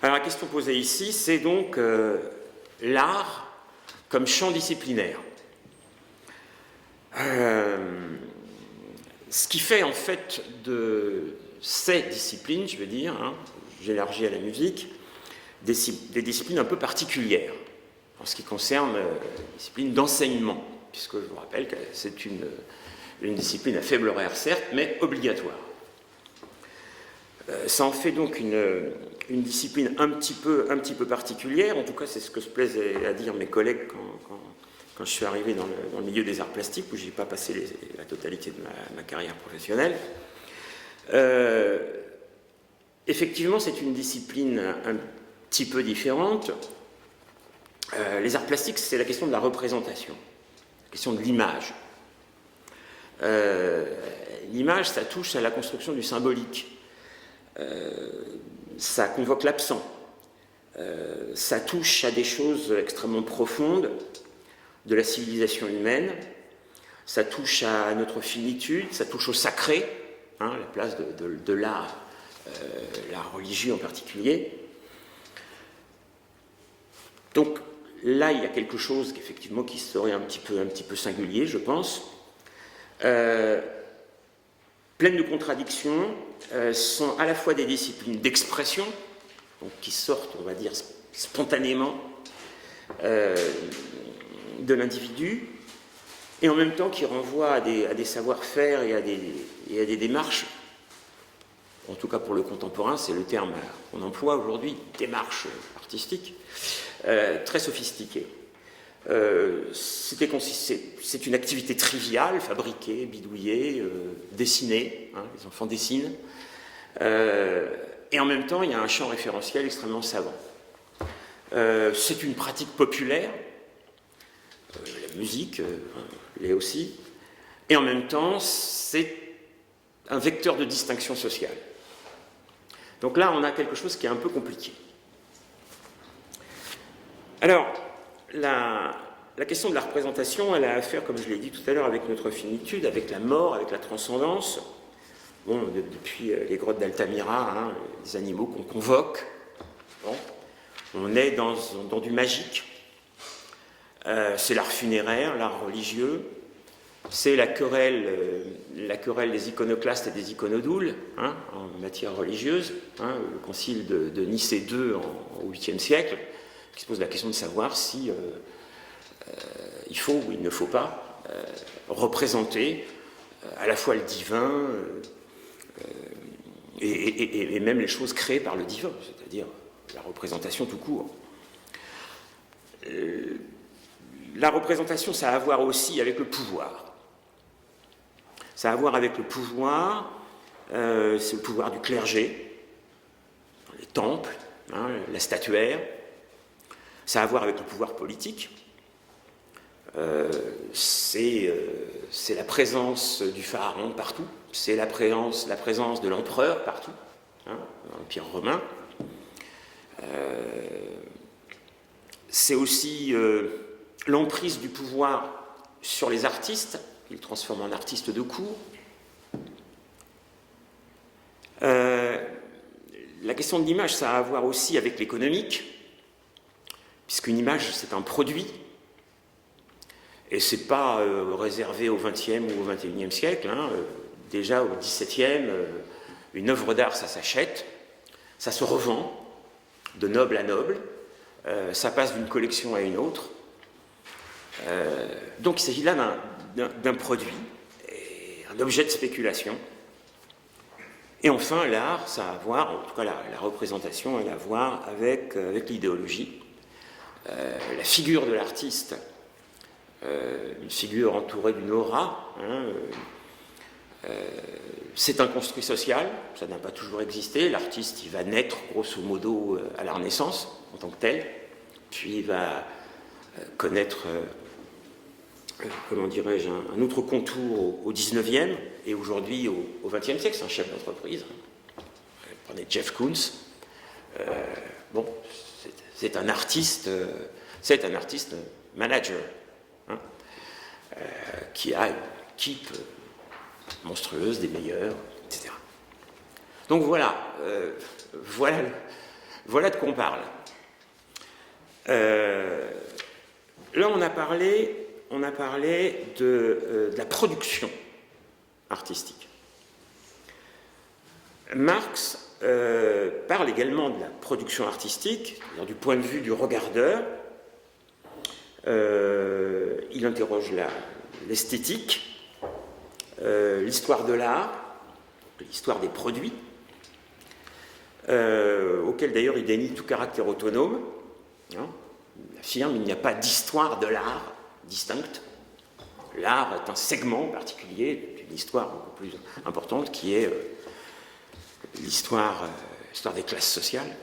Alors la question posée ici, c'est donc l'art comme champ disciplinaire. Ce qui fait en fait de ces disciplines, je veux dire, j'élargis à la musique, des disciplines un peu particulières en ce qui concerne les disciplines d'enseignement, puisque je vous rappelle que c'est une discipline à faible horaire certes, mais obligatoire. Ça en fait donc une discipline un petit peu particulière, en tout cas c'est ce que se plaisent à dire mes collègues quand je suis arrivé dans le milieu des arts plastiques, où je n'ai pas passé la totalité de ma carrière professionnelle. Effectivement, c'est une discipline un petit peu différente. Les arts plastiques, c'est la question de la représentation, la question de l'image. L'image, ça touche à la construction du symbolique. Ça convoque l'absent. Ça touche à des choses extrêmement profondes de la civilisation humaine. Ça touche à notre finitude, ça touche au sacré, la place de l'art, l'art religieux en particulier. Donc là, il y a quelque chose effectivement qui serait un petit peu singulier, je pense. Pleines de contradictions, sont à la fois des disciplines d'expression, donc qui sortent, on va dire, spontanément de l'individu, et en même temps qui renvoient à des savoir-faire et à des démarches, en tout cas pour le contemporain, c'est le terme qu'on emploie aujourd'hui, démarche artistique, très sophistiquée. C'est une activité triviale, fabriquer, bidouiller, dessiner, les enfants dessinent, et en même temps il y a un champ référentiel extrêmement savant. C'est une pratique populaire, la musique l'est aussi, et en même temps c'est un vecteur de distinction sociale. Donc là on a quelque chose qui est un peu compliqué. Alors, la question de la représentation, elle a affaire, comme je l'ai dit tout à l'heure, avec notre finitude, avec la mort, avec la transcendance. Bon, depuis les grottes d'Altamira, les animaux qu'on convoque, bon, on est dans du magique. C'est l'art funéraire, l'art religieux, c'est la querelle des iconoclastes et des iconodoules en matière religieuse, le concile de Nicée II au 8e siècle, qui se pose la question de savoir si il faut ou il ne faut pas représenter à la fois le divin et même les choses créées par le divin, c'est-à-dire la représentation tout court. La représentation, ça a à voir aussi avec le pouvoir. Ça a à voir avec le pouvoir, c'est le pouvoir du clergé, les temples, la statuaire. Ça a à voir avec le pouvoir politique. C'est la présence du pharaon partout. C'est la présence de l'empereur partout, dans l'Empire romain. C'est aussi l'emprise du pouvoir sur les artistes, qu'il transforme en artistes de cour. La question de l'image, ça a à voir aussi avec l'économique, puisqu'une image, c'est un produit, et ce n'est pas réservé au XXe ou au XXIe siècle. Déjà au XVIIe, une œuvre d'art, ça s'achète, ça se revend, de noble à noble, ça passe d'une collection à une autre. Donc il s'agit là d'un produit, un objet de spéculation. Et enfin, l'art, ça a à voir, en tout cas la représentation, elle a à voir avec l'idéologie. La figure de l'artiste, une figure entourée d'une aura, c'est un construit social, ça n'a pas toujours existé. L'artiste, il va naître grosso modo à la Renaissance en tant que tel, puis il va connaître, comment dirais-je, un autre contour au XIXe et aujourd'hui au XXe siècle. C'est un chef d'entreprise. Prenez Jeff Koons. Bon, c'est un artiste manager qui a une équipe monstrueuse, des meilleurs, etc. Donc voilà Voilà de quoi on parle. Là, on a parlé de la production artistique. Marx parle également de la production artistique, du point de vue du regardeur. Il interroge l'esthétique, l'histoire de l'art, l'histoire des produits, auquel d'ailleurs il dénie tout caractère autonome. Il affirme qu'il n'y a pas d'histoire de l'art distincte. L'art est un segment particulier d'une histoire beaucoup plus importante qui est l'histoire des classes sociales.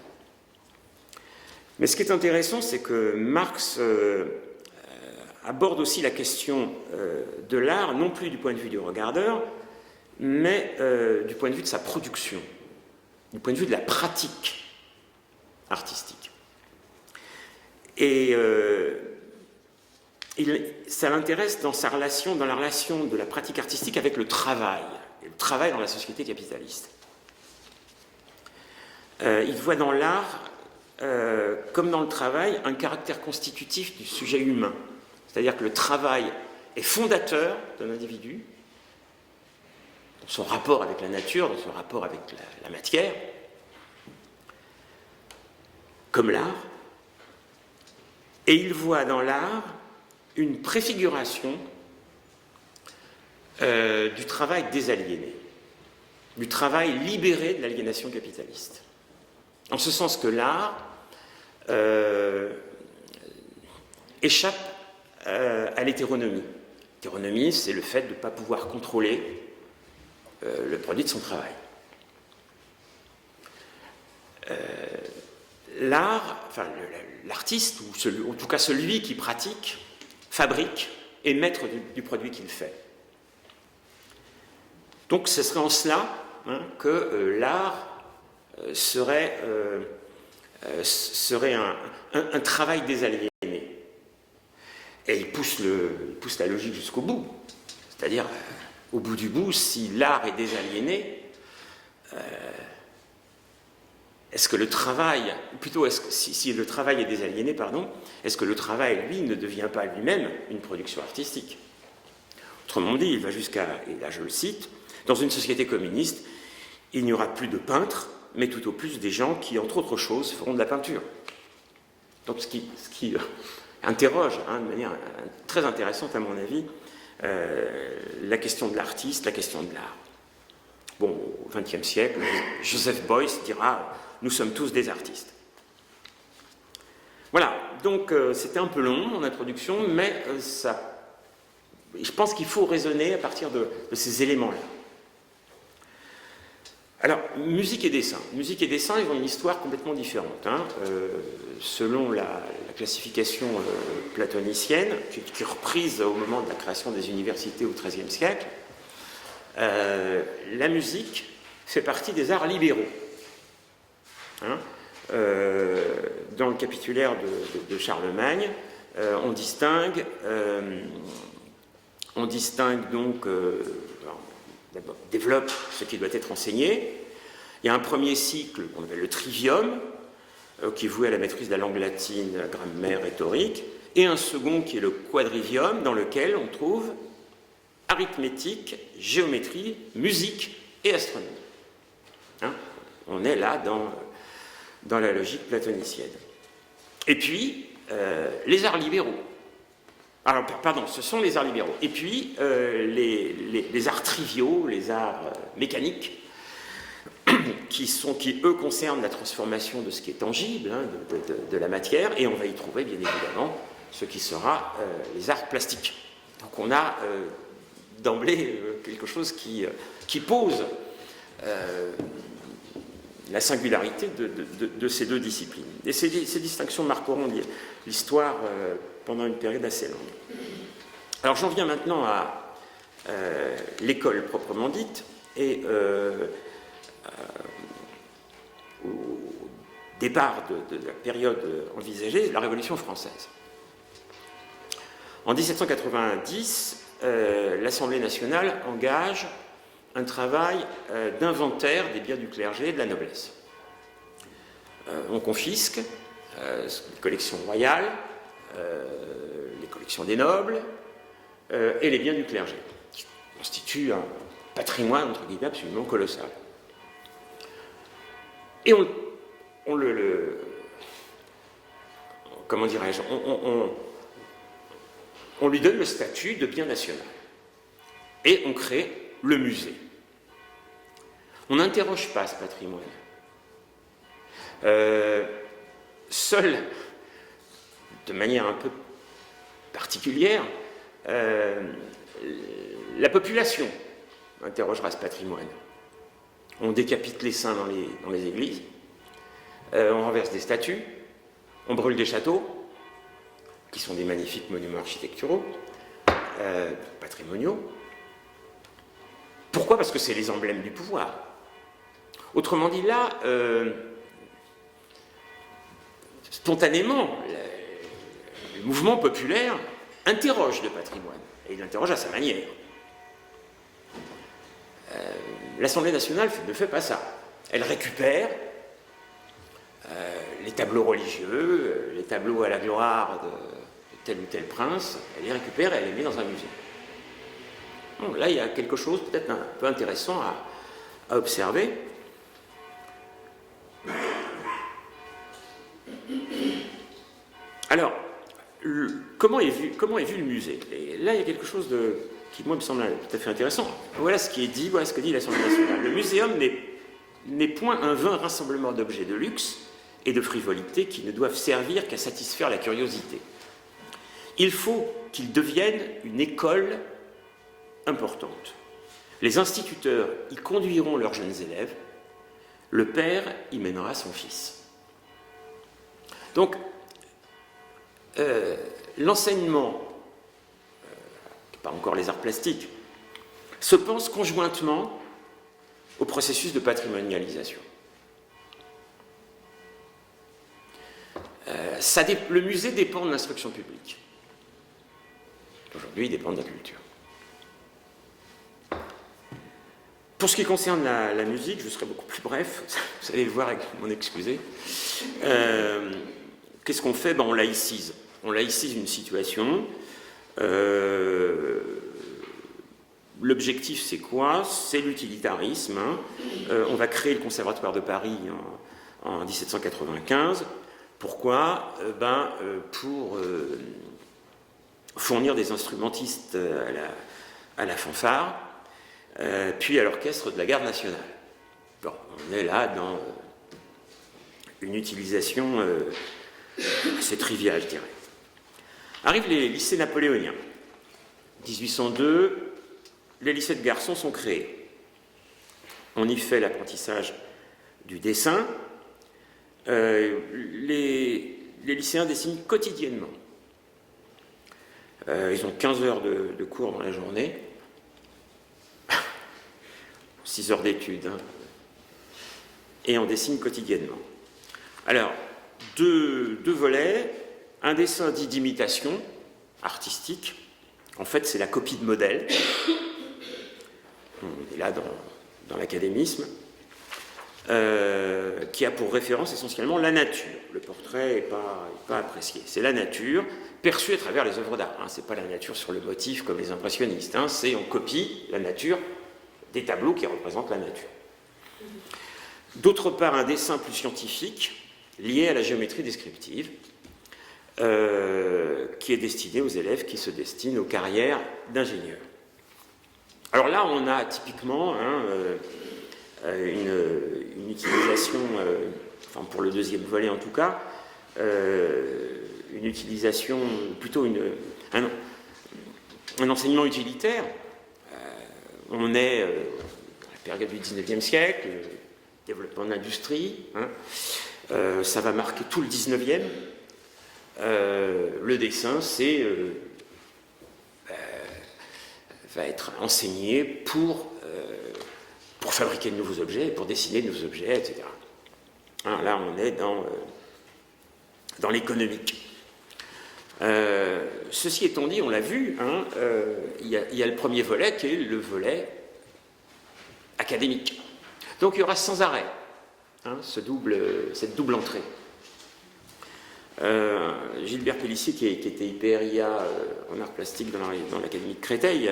Mais ce qui est intéressant, c'est que Marx aborde aussi la question de l'art, non plus du point de vue du regardeur, mais du point de vue de sa production, du point de vue de la pratique artistique. Et ça l'intéresse dans la relation de la pratique artistique avec le travail dans la société capitaliste. Il voit dans l'art, comme dans le travail, un caractère constitutif du sujet humain. C'est-à-dire que le travail est fondateur d'un individu, dans son rapport avec la nature, dans son rapport avec la matière, comme l'art. Et il voit dans l'art une préfiguration du travail désaliéné, du travail libéré de l'aliénation capitaliste. En ce sens que l'art échappe à l'hétéronomie. L'hétéronomie, c'est le fait de ne pas pouvoir contrôler le produit de son travail. L'art, enfin l'artiste, ou en tout cas celui qui pratique, fabrique, est maître du produit qu'il fait. Donc ce serait en cela que l'art serait un travail désaliéné. Et il pousse la logique jusqu'au bout. C'est-à-dire, au bout du bout, si l'art est désaliéné, est-ce que le travail, plutôt si le travail est désaliéné, est-ce que le travail, lui, ne devient pas lui-même une production artistique? Autrement dit, il va jusqu'à, et là je le cite, dans une société communiste, il n'y aura plus de peintres, mais tout au plus des gens qui, entre autres choses, feront de la peinture. Donc ce qui interroge de manière très intéressante, à mon avis, la question de l'artiste, la question de l'art. Bon, au XXe siècle, Joseph Beuys dira « Nous sommes tous des artistes ». Voilà, donc c'était un peu long, mon introduction, mais je pense qu'il faut raisonner à partir de ces éléments-là. Alors, musique et dessin. Musique et dessin, ils ont une histoire complètement différente. Selon la classification platonicienne, qui est reprise au moment de la création des universités au XIIIe siècle, la musique fait partie des arts libéraux. Dans le capitulaire de Charlemagne, on distingue donc... D'abord, développe ce qui doit être enseigné. Il y a un premier cycle qu'on appelle le trivium, qui est voué à la maîtrise de la langue latine, la grammaire, rhétorique, et un second qui est le quadrivium, dans lequel on trouve arithmétique, géométrie, musique et astronomie. On est là dans la logique platonicienne. Et puis, les arts libéraux. Alors, pardon, ce sont les arts libéraux. Et puis, les arts triviaux, les arts mécaniques, qui eux concernent la transformation de ce qui est tangible, de la matière, et on va y trouver bien évidemment ce qui sera les arts plastiques. Donc on a d'emblée quelque chose qui pose la singularité de ces deux disciplines. Et ces distinctions marqueront l'histoire pendant une période assez longue. Alors j'en viens maintenant à l'école proprement dite, et au départ de la période envisagée, la Révolution française. En 1790, l'Assemblée nationale engage un travail d'inventaire des biens du clergé et de la noblesse. On confisque les collections royales, les collections des nobles et les biens du clergé, qui constituent un patrimoine, entre guillemets, absolument colossal. Et comment dirais-je, on lui donne le statut de bien national. Et on crée le musée. On n'interroge pas ce patrimoine. Seule, de manière un peu particulière, la population interrogera ce patrimoine. On décapite les saints dans les églises, on renverse des statues, on brûle des châteaux, qui sont des magnifiques monuments architecturaux, patrimoniaux. Pourquoi? Parce que c'est les emblèmes du pouvoir. Autrement dit, là, spontanément, le mouvement populaire interroge le patrimoine, et il l'interroge à sa manière. L'Assemblée nationale ne fait pas ça. Elle récupère les tableaux religieux, les tableaux à la gloire de tel ou tel prince, elle les récupère et elle les met dans un musée. Bon, là, il y a quelque chose peut-être un peu intéressant à observer. Alors, comment est vu le musée? Et là, il y a quelque chose qui, moi, me semble tout à fait intéressant. Voilà ce qui est dit, voilà ce que dit l'Assemblée nationale. Le muséum n'est point un vain rassemblement d'objets de luxe et de frivolité qui ne doivent servir qu'à satisfaire la curiosité. Il faut qu'il devienne une école importante. Les instituteurs y conduiront leurs jeunes élèves, le père y mènera son fils. Donc, l'enseignement, pas encore les arts plastiques, se pense conjointement au processus de patrimonialisation. Le musée dépend de l'instruction publique. Aujourd'hui, il dépend de la culture. Pour ce qui concerne la musique, je serai beaucoup plus bref, vous allez le voir avec mon excusé. Qu'est-ce qu'on fait? On laïcise. On laïcise une situation. L'objectif, c'est quoi? C'est l'utilitarisme. On va créer le Conservatoire de Paris en 1795. Pourquoi? Pour fournir des instrumentistes à la fanfare, puis à l'orchestre de la Garde nationale. Bon, on est là dans une utilisation assez triviale, je dirais. Arrivent les lycées napoléoniens. 1802, les lycées de garçons sont créés. On y fait l'apprentissage du dessin. Les lycéens dessinent quotidiennement. Ils ont 15 heures de cours dans la journée. 6 heures d'études. Hein. Et on dessine quotidiennement. Alors, deux volets. Un dessin dit d'imitation artistique. En fait, c'est la copie de modèle. On est là dans l'académisme. Qui a pour référence essentiellement la nature. Le portrait n'est pas apprécié. C'est la nature perçue à travers les œuvres d'art. Hein. Ce n'est pas la nature sur le motif comme les impressionnistes. Hein. C'est on copie la nature des tableaux qui représentent la nature. D'autre part, un dessin plus scientifique lié à la géométrie descriptive qui est destiné aux élèves qui se destinent aux carrières d'ingénieurs. Alors là, on a typiquement une utilisation, enfin pour le deuxième volet en tout cas, une utilisation, plutôt un enseignement utilitaire. On est à la période du 19e siècle, le développement de l'industrie, ça va marquer tout le 19e. Le dessin, va être enseigné pour fabriquer de nouveaux objets, pour dessiner de nouveaux objets, etc. Là, on est dans l'économique. Ceci étant dit, on l'a vu, il y a le premier volet qui est le volet académique. Donc il y aura sans arrêt hein, cette double entrée. Gilbert Pélissier, qui était IPRIA en art plastique dans l'Académie de Créteil,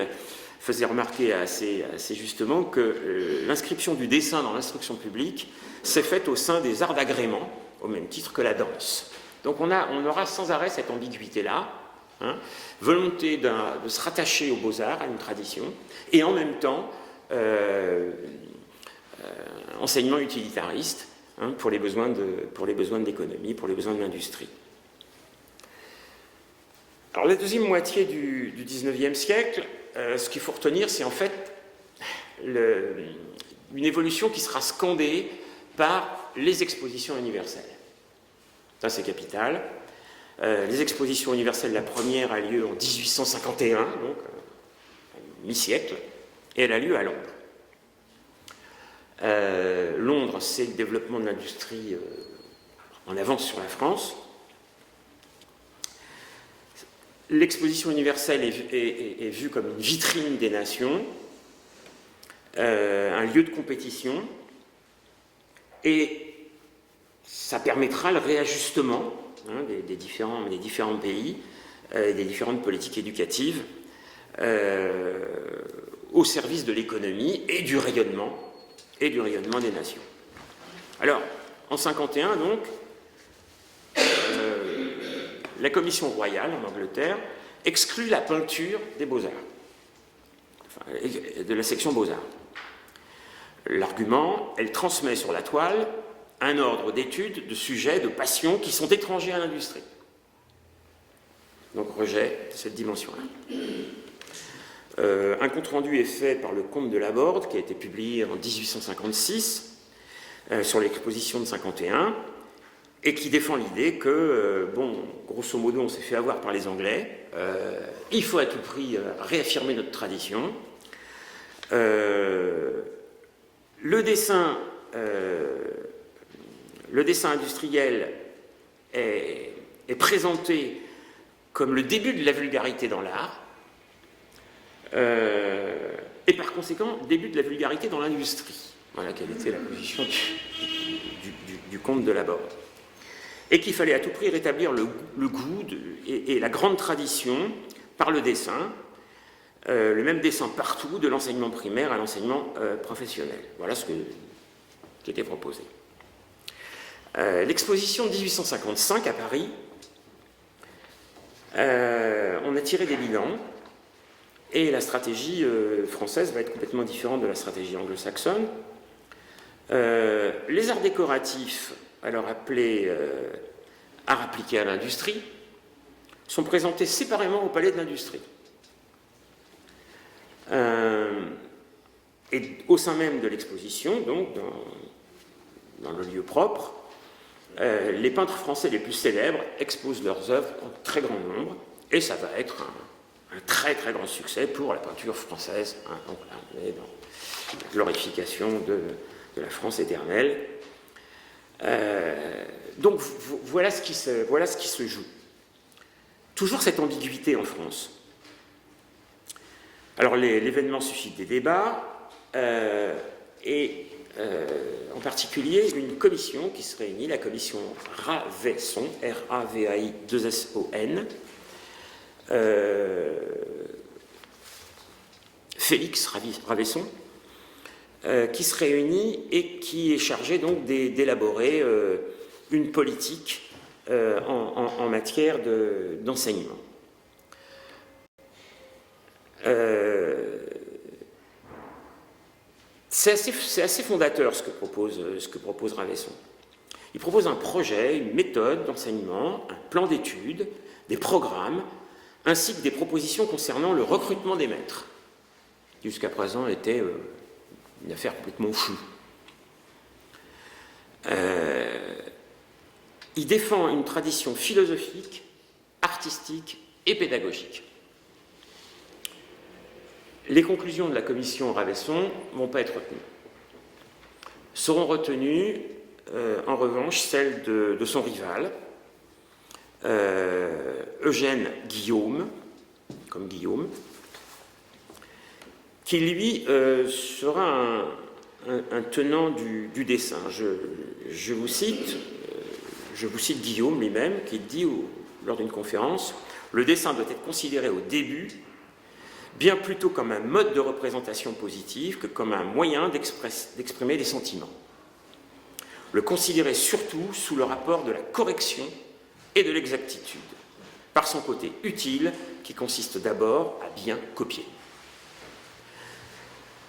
faisait remarquer assez justement que l'inscription du dessin dans l'instruction publique s'est faite au sein des arts d'agrément, au même titre que la danse. Donc on aura sans arrêt cette ambiguïté-là, hein, volonté de se rattacher aux beaux-arts, à une tradition, et en même temps enseignement utilitariste, hein, pour les besoins de l'économie, pour les besoins de l'industrie. Alors la deuxième moitié du XIXe siècle, ce qu'il faut retenir, c'est en fait une évolution qui sera scandée par les expositions universelles. Ça, c'est capital. Les expositions universelles, la première a lieu en 1851, donc mi-siècle, et elle a lieu à Londres. Londres, c'est le développement de l'industrie en avance sur la France. L'exposition universelle est vue comme une vitrine des nations, un lieu de compétition, et ça permettra le réajustement, hein, des différents pays, des différentes politiques éducatives au service de l'économie et du rayonnement des nations. Alors, en 1951, donc, la Commission royale en Angleterre exclut la peinture des beaux-arts, enfin, de la section beaux-arts. L'argument, elle transmet sur la toile un ordre d'études, de sujets, de passions qui sont étrangers à l'industrie. Donc rejet de cette dimension-là. Un compte-rendu est fait par le comte de Laborde, qui a été publié en 1856 sur l'exposition de 51, et qui défend l'idée que, grosso modo, on s'est fait avoir par les Anglais, il faut à tout prix réaffirmer notre tradition. Le dessin industriel est présenté comme le début de la vulgarité dans l'art, et par conséquent, début de la vulgarité dans l'industrie. Voilà quelle était la position du comte de Laborde. Et qu'il fallait à tout prix rétablir le goût et la grande tradition par le dessin, le même dessin partout, de l'enseignement primaire à l'enseignement professionnel. Voilà ce qui était proposé. L'exposition de 1855 à Paris, on a tiré des bilans, et la stratégie française va être complètement différente de la stratégie anglo-saxonne. Les arts décoratifs, alors appelés arts appliqués à l'industrie, sont présentés séparément au Palais de l'Industrie. Et au sein même de l'exposition, donc dans le lieu propre, les peintres français les plus célèbres exposent leurs œuvres en très grand nombre, et ça va être un très très grand succès pour la peinture française. Hein. Donc là, on est dans la glorification de la France éternelle. Donc voilà ce qui se joue. Toujours cette ambiguïté en France. Alors l'événement suscite des débats, et en particulier une commission qui se réunit, la commission Ravesson, R-A-V-A-I-2-S-O-N, Félix Ravesson, qui se réunit et qui est chargé donc d'élaborer une politique en matière d'enseignement. C'est assez fondateur ce que propose Ravesson. Il propose un projet, une méthode d'enseignement, un plan d'études, des programmes, ainsi que des propositions concernant le recrutement des maîtres, qui jusqu'à présent était une affaire complètement floue. Il défend une tradition philosophique, artistique et pédagogique. Les conclusions de la commission Ravesson ne vont pas être retenues. Seront retenues, en revanche, celles de son rival, Eugène Guillaume, comme Guillaume, qui lui sera un tenant du dessin. Je vous cite Guillaume lui-même, qui dit lors d'une conférence, « Le dessin doit être considéré au début bien plutôt comme un mode de représentation positive que comme un moyen d'exprimer des sentiments. Le considérer surtout sous le rapport de la correction et de l'exactitude, par son côté utile qui consiste d'abord à bien copier. »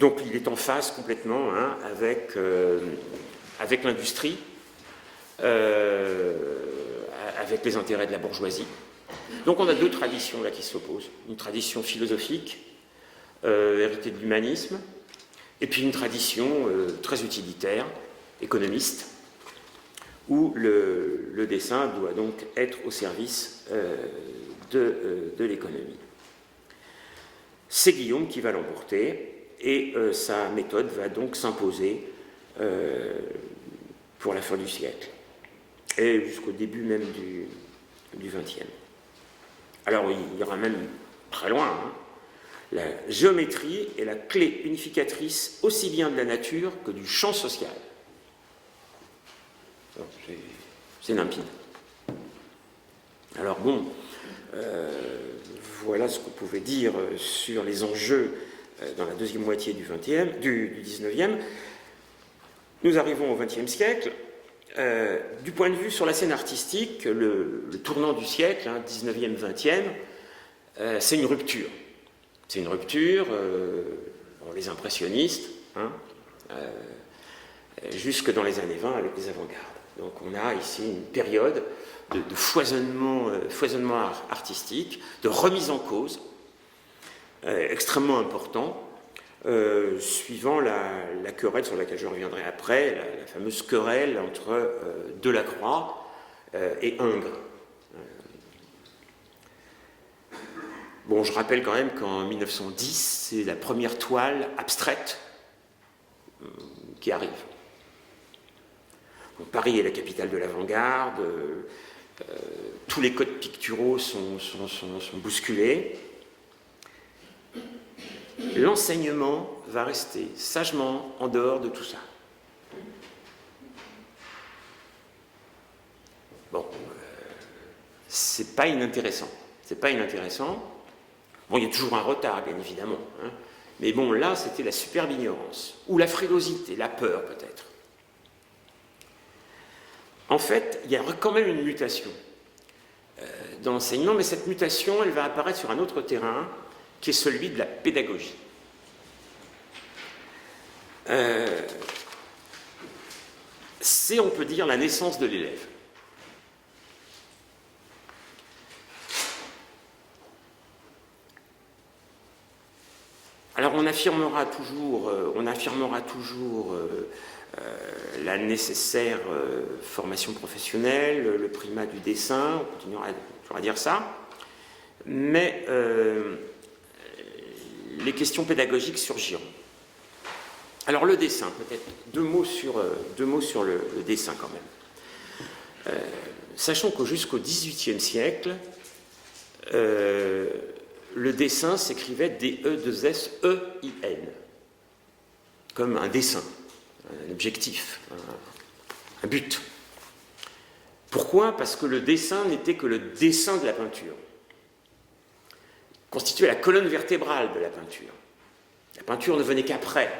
Donc il est en phase complètement avec l'industrie, avec les intérêts de la bourgeoisie. Donc on a deux traditions là qui s'opposent. Une tradition philosophique, héritée de l'humanisme, et puis une tradition très utilitaire, économiste, où le dessin doit donc être au service de l'économie. C'est Guillaume qui va l'emporter, et sa méthode va donc s'imposer pour la fin du siècle, et jusqu'au début même du XXe. Alors il y aura même très loin, la géométrie est la clé unificatrice aussi bien de la nature que du champ social. C'est limpide. Alors bon, voilà ce qu'on pouvait dire sur les enjeux dans la deuxième moitié du XIXe. Nous arrivons au XXe siècle. Du point de vue sur la scène artistique, le tournant du siècle, 19e, 20e, c'est une rupture. C'est une rupture, les impressionnistes, jusque dans les années 20 avec les avant-gardes. Donc on a ici une période de foisonnement artistique, de remise en cause, extrêmement important, suivant la querelle sur laquelle je reviendrai après, la fameuse querelle entre Delacroix et Ingres. Bon, je rappelle quand même qu'en 1910, c'est la première toile abstraite qui arrive. Donc, Paris est la capitale de l'avant-garde, tous les codes picturaux sont bousculés. L'enseignement va rester sagement en dehors de tout ça. Bon, c'est pas inintéressant. C'est pas inintéressant. Bon, il y a toujours un retard, bien évidemment. Mais bon, là, c'était la superbe ignorance. Ou la frilosité, la peur, peut-être. En fait, il y a quand même une mutation dans l'enseignement, mais cette mutation, elle va apparaître sur un autre terrain, qui est celui de la pédagogie. C'est, on peut dire, la naissance de l'élève. Alors on affirmera toujours la nécessaire formation professionnelle, le primat du dessin, on continuera toujours à dire ça, mais les questions pédagogiques surgiront. Alors le dessin, peut-être deux mots sur le dessin quand même. Sachons que jusqu'au XVIIIe siècle, le dessin s'écrivait D-E-2-S-E-I-N, comme un dessin, un objectif, un but. Pourquoi ? Parce que le dessin n'était que le dessin de la peinture. Constituait la colonne vertébrale de la peinture. La peinture ne venait qu'après.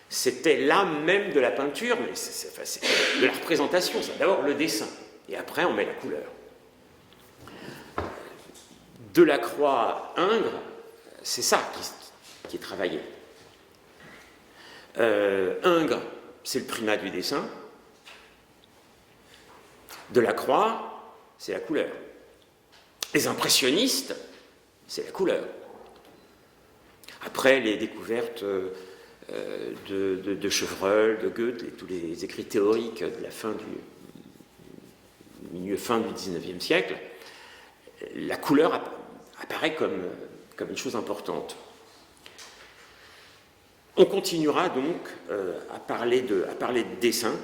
C'était l'âme même de la peinture, mais c'est de la représentation. C'est d'abord le dessin, et après on met la couleur. Delacroix, Ingres, c'est ça qui est travaillé. Ingres, c'est le primat du dessin. Delacroix, c'est la couleur. Les impressionnistes, c'est la couleur. Après les découvertes de Chevreul, de Goethe, tous les écrits théoriques de la fin du XIXe siècle, la couleur apparaît comme une chose importante. On continuera donc à parler de dessin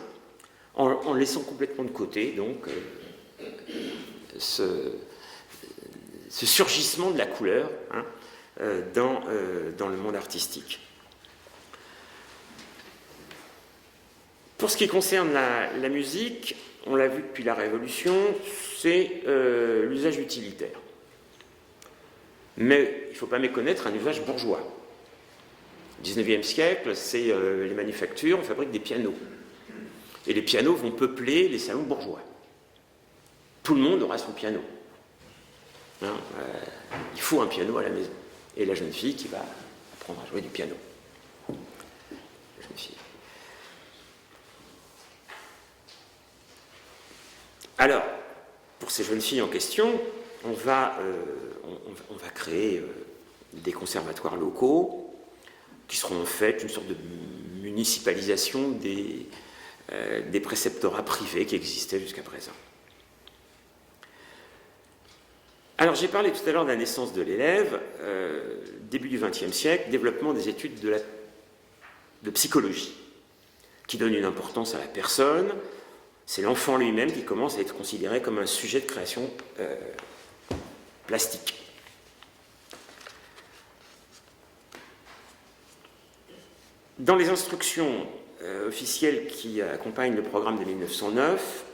en laissant complètement de côté donc ce surgissement de la couleur dans le monde artistique. Pour ce qui concerne la musique, on l'a vu depuis la Révolution, c'est l'usage utilitaire. Mais il ne faut pas méconnaître un usage bourgeois. Au XIXe siècle, c'est les manufactures, on fabrique des pianos. Et les pianos vont peupler les salons bourgeois. Tout le monde aura son piano. Hein, il faut un piano à la maison. Et la jeune fille qui va apprendre à jouer du piano. La jeune fille. Alors, pour ces jeunes filles en question, on va créer des conservatoires locaux qui seront en fait une sorte de municipalisation des préceptorats privés qui existaient jusqu'à présent. Alors, j'ai parlé tout à l'heure de la naissance de l'élève, début du XXe siècle, développement des études de psychologie, qui donne une importance à la personne. C'est l'enfant lui-même qui commence à être considéré comme un sujet de création plastique. Dans les instructions officielles qui accompagnent le programme de 1909,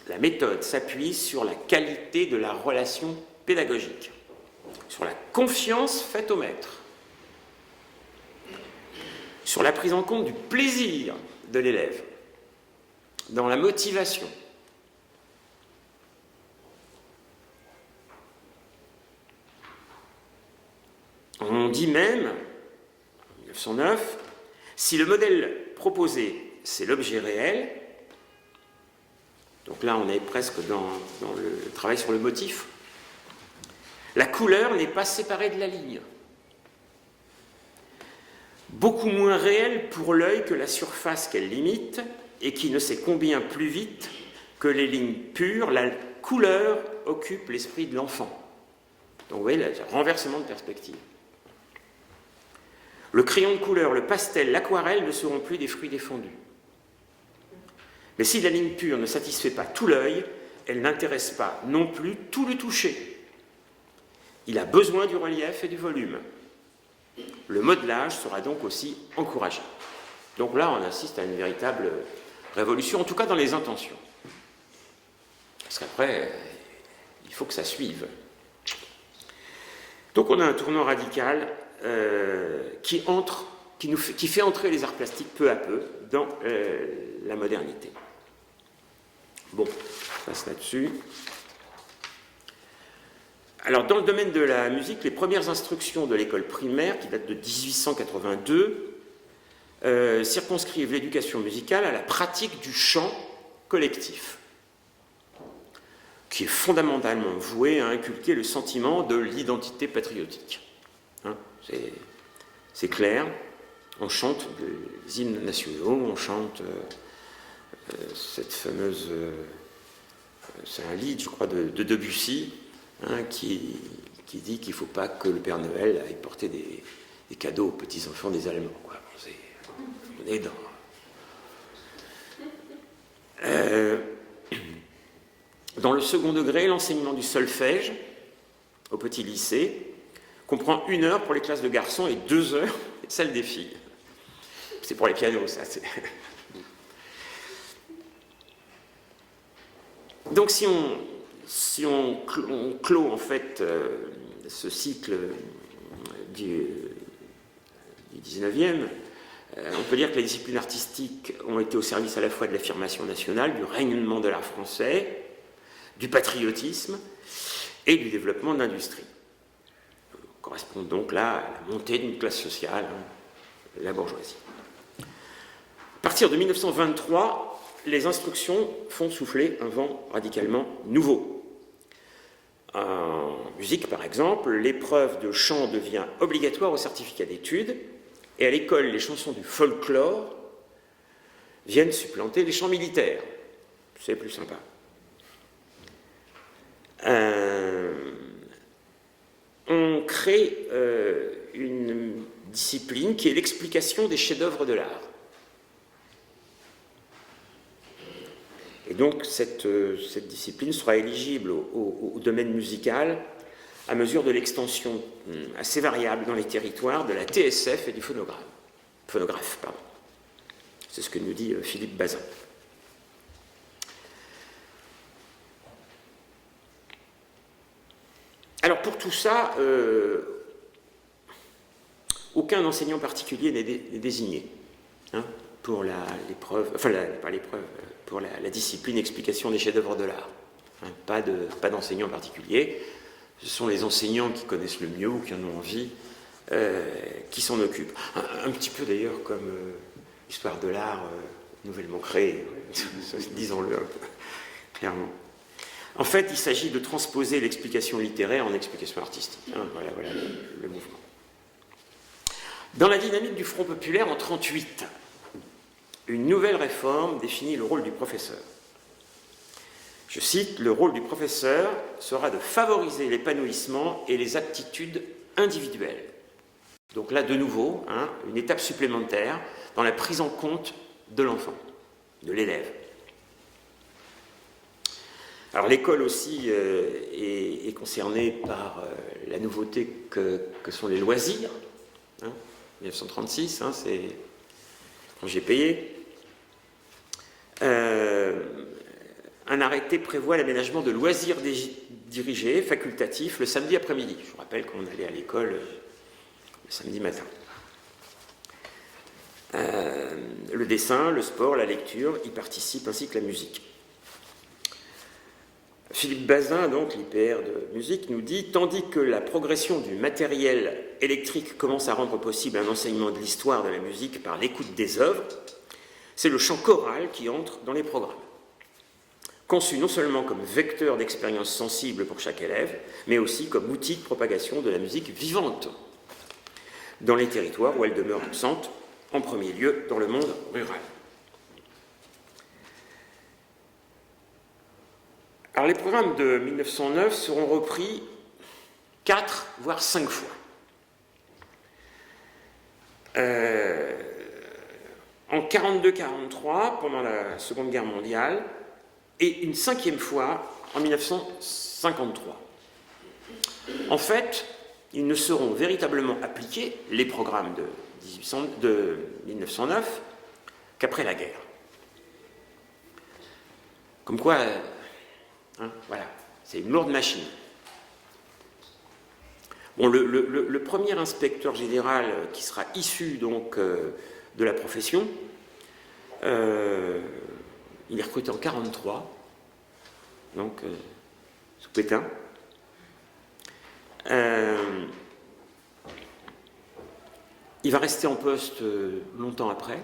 la méthode s'appuie sur la qualité de la relation pédagogique, sur la confiance faite au maître, sur la prise en compte du plaisir de l'élève, dans la motivation. On dit même, en 1909, si le modèle proposé, c'est l'objet réel, donc là on est presque dans le travail sur le motif, la couleur n'est pas séparée de la ligne. Beaucoup moins réelle pour l'œil que la surface qu'elle limite, et qui ne sait combien plus vite que les lignes pures, la couleur occupe l'esprit de l'enfant. Donc vous voyez, le renversement de perspective. Le crayon de couleur, le pastel, l'aquarelle ne seront plus des fruits défendus. Mais si la ligne pure ne satisfait pas tout l'œil, elle n'intéresse pas non plus tout le toucher. Il a besoin du relief et du volume. Le modelage sera donc aussi encouragé. Donc là, on assiste à une véritable révolution, en tout cas dans les intentions. Parce qu'après, il faut que ça suive. Donc on a un tournant radical qui fait entrer les arts plastiques peu à peu dans la modernité. Bon, ça c'est là-dessus. Alors, dans le domaine de la musique, les premières instructions de l'école primaire, qui datent de 1882, circonscrivent l'éducation musicale à la pratique du chant collectif, qui est fondamentalement voué à inculquer le sentiment de l'identité patriotique. Hein, c'est clair, on chante des hymnes nationaux, on chante cette fameuse... c'est un lied, je crois, de Debussy, hein, qui dit qu'il ne faut pas que le Père Noël aille porter des cadeaux aux petits-enfants des Allemands. Quoi. On est dans... Dans le second degré, l'enseignement du solfège au petit lycée comprend 1 heure pour les classes de garçons et 2 heures celles des filles. C'est pour les pianos, ça. Donc si on clôt en fait ce cycle du 19e, on peut dire que les disciplines artistiques ont été au service à la fois de l'affirmation nationale, du rayonnement de l'art français, du patriotisme et du développement de l'industrie. Correspond donc là à la montée d'une classe sociale, la bourgeoisie. À partir de 1923, les instructions font souffler un vent radicalement nouveau. En musique, par exemple, l'épreuve de chant devient obligatoire au certificat d'études, et à l'école, les chansons du folklore viennent supplanter les chants militaires. C'est plus sympa. On crée une discipline qui est l'explication des chefs-d'œuvre de l'art. Et donc cette discipline sera éligible au domaine musical à mesure de l'extension assez variable dans les territoires de la TSF et du phonographe. C'est ce que nous dit Philippe Bazin. Alors pour tout ça, aucun enseignant particulier n'est désigné pour l'épreuve, enfin pas l'épreuve, pour la discipline explication des chefs-d'œuvre de l'art. Pas d'enseignant particulier. Ce sont les enseignants qui connaissent le mieux ou qui en ont envie, qui s'en occupent. Un petit peu d'ailleurs comme Histoire de l'art nouvellement créée, disons-le un peu clairement. En fait, il s'agit de transposer l'explication littéraire en explication artistique. Voilà le mouvement. Dans la dynamique du Front populaire, en 1938, une nouvelle réforme définit le rôle du professeur. Je cite, « Le rôle du professeur sera de favoriser l'épanouissement et les aptitudes individuelles. » Donc là, de nouveau, une étape supplémentaire dans la prise en compte de l'enfant, de l'élève. Alors l'école aussi est concernée par la nouveauté que sont les loisirs. 1936, c'est congé payé. Un arrêté prévoit l'aménagement de loisirs dirigés, facultatifs, le samedi après-midi. Je vous rappelle qu'on allait à l'école le samedi matin. Le dessin, le sport, la lecture y participent, ainsi que la musique. Philippe Bazin, donc l'IPR de musique, nous dit « Tandis que la progression du matériel électrique commence à rendre possible un enseignement de l'histoire de la musique par l'écoute des œuvres, c'est le chant choral qui entre dans les programmes. Conçu non seulement comme vecteur d'expériences sensibles pour chaque élève, mais aussi comme outil de propagation de la musique vivante dans les territoires où elle demeure absente, en premier lieu dans le monde rural. » Alors les programmes de 1909 seront repris 4 voire 5 fois. En 1942-1943, pendant la Seconde Guerre mondiale, et une 5e fois en 1953. En fait, ils ne seront véritablement appliqués, les programmes de 1909, qu'après la guerre. Comme quoi... voilà, c'est une lourde machine. Bon, le premier inspecteur général qui sera issu donc de la profession, il est recruté en 1943, donc sous Pétain. Il va rester en poste longtemps après.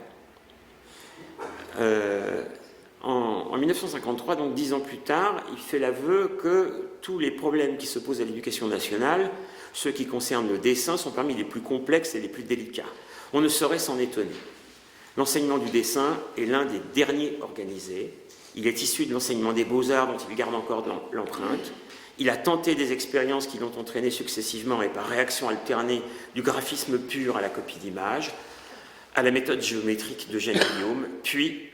En 1953, donc 10 ans plus tard, il fait l'aveu que tous les problèmes qui se posent à l'éducation nationale, ceux qui concernent le dessin, sont parmi les plus complexes et les plus délicats. On ne saurait s'en étonner. L'enseignement du dessin est l'un des derniers organisés. Il est issu de l'enseignement des beaux-arts dont il garde encore l'empreinte. Il a tenté des expériences qui l'ont entraîné successivement et par réaction alternée du graphisme pur à la copie d'image, à la méthode géométrique de Jeanne Guillaume, puis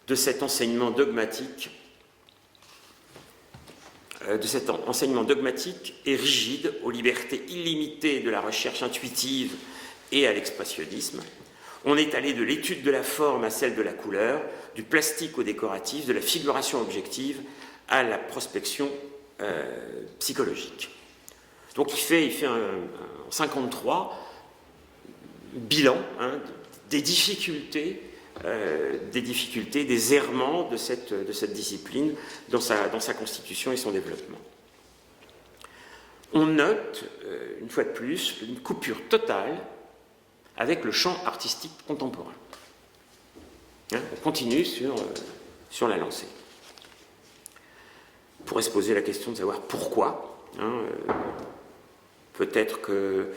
de cet enseignement dogmatique et rigide aux libertés illimitées de la recherche intuitive et à l'expressionnisme. On est allé de l'étude de la forme à celle de la couleur, du plastique au décoratif, de la figuration objective à la prospection psychologique. Donc il fait en 1953 bilan des difficultés, des errements de cette discipline dans sa constitution et son développement. On note, une fois de plus, une coupure totale avec le champ artistique contemporain. On continue sur la lancée. On pourrait se poser la question de savoir pourquoi. Peut-être que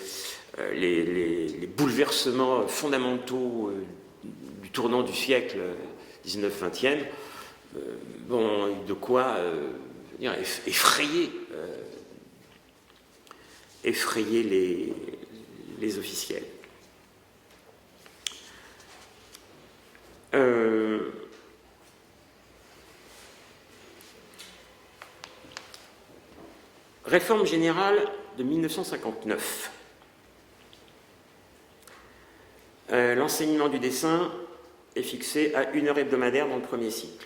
les bouleversements fondamentaux du tournant du siècle 19-20e, de quoi effrayer les officiels. Réforme générale de 1959. L'enseignement du dessin est fixé à 1 heure hebdomadaire dans le premier cycle.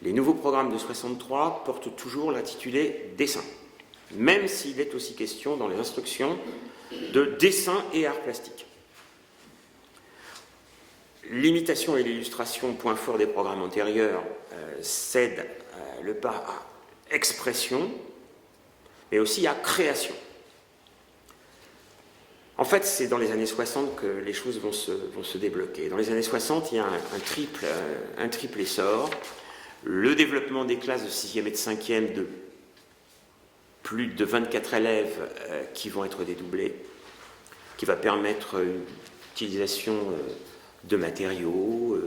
Les nouveaux programmes de 63 portent toujours l'intitulé dessin, même s'il est aussi question dans les instructions de dessin et art plastique. L'imitation et l'illustration, point fort des programmes antérieurs, cèdent le pas à expression, mais aussi à création. En fait, c'est dans les années 60 que les choses vont se débloquer. Dans les années 60, il y a un triple essor. Le développement des classes de 6e et de 5e de plus de 24 élèves qui vont être dédoublés, qui va permettre une utilisation de matériaux,